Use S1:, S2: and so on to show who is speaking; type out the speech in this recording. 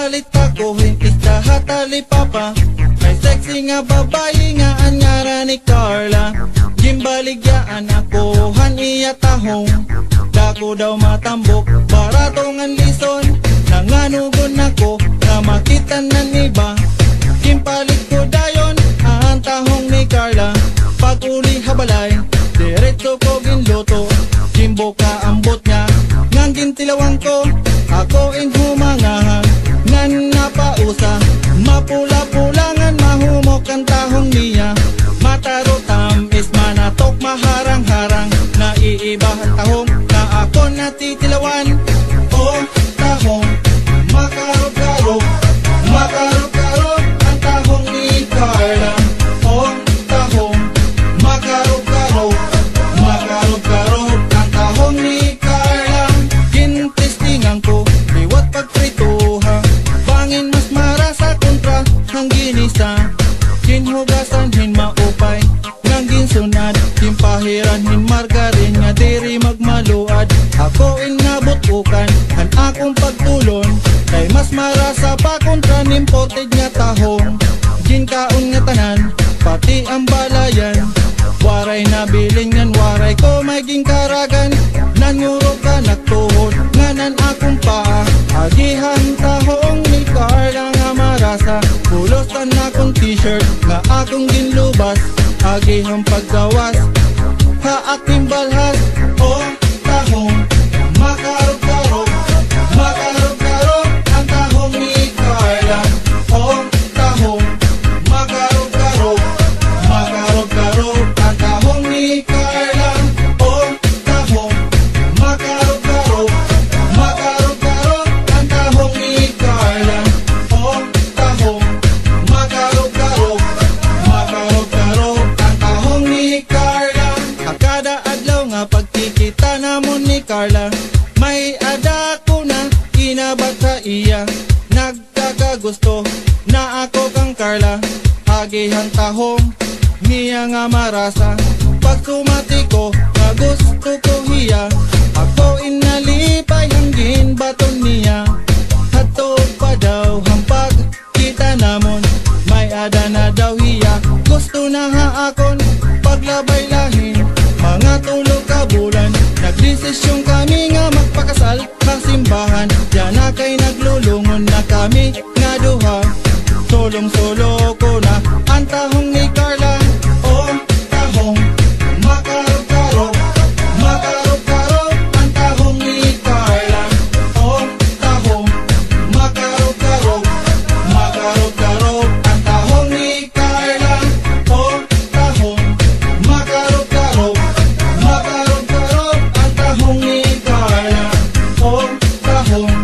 S1: palit ako, isda hatali papa. May sexy nga babae nga anyara ni Carla. Gimbaligyaan ako, haniya tahong. Dako daw matambok, barato ngan lison. Nanganugon ako, na makita ng iba. Gimpalit ko dayon, ang tahong ni Carla. Pag uli habalay, diretso ko ginluto. Jimbo ka ambot niya, ngang gintilawang ko. Ako in humangahang, ngan napausa. Mapula-pulangan, mahumok ang tahong niya. Matarotam is manatok, maharang-harang. Naiiba ang tahong, na ako natitilawan. Oh, tahong, makarog-karog. Makarog-karog ang tahong ni Carla. Oh, tahong, makarog-karog. Makarog-karog ang tahong ni Carla. Gintistingan ko, liwat pagprituha. Bangin mas marasa kontra ang ginisa. Ginhugasan hin maupay, ngang ginsunad. Gimpahiran hin margarin, nga diri magmaluad. Ako inabutukan, ang akong pagtulon. Kay mas marasa pa kontra nimported nga tahong. Ginkaon nga tanan, pati ang balayan. Waray nabilin ngan, waray ko may gingkaragan. Nanguro ka nagtuhod, nganan akong paa. Agihang tahong ni Carla nga marasa. Pulosan akong t-shirt, nga akong ginlubas. Agihang paggawas, haaking balhas. Oh, tahong, makarog-karog. Makarog-karog ang tahong ni Carla. Oh, tahong, makarog-karog. Makarog-karog ang tahong ni Carla. Oh, tahong, makarog-karog. Makarog-karog ang tahong ni Carla. Oh, tahong, makarog-karog. Makarog-karog ang tahong ni Carla. Kada adlaw nga pagkikita namon ni Carla, may ada ko na inabat sa iya. Nagkakagusto na ako kang Carla. Agihang tahong niya nga marasa. Pag sumati ko, nga gusto ko hiya. Ako inalipay hanggin baton niya. Hato pa daw hampag kita namon, may ada na daw hiya. Gusto na ha akon paglabay lahin. Mga tulog ka bulan, nagdesisyon kami nga magpakasal sa simbahan. Diyan na kay naglulungon na kami nga duha. Solong-solo ko na ang tahong ni Carla. Oh, tahong, makarog-karog. Makarog-karog ang tahong ni Carla. Oh, tahong, makarog-karog. Makarog-karog ang tahong ni Carla. Oh, tahong, makarog-karog. Makarog-karog ang tahong ni Carla. Oh, tahong,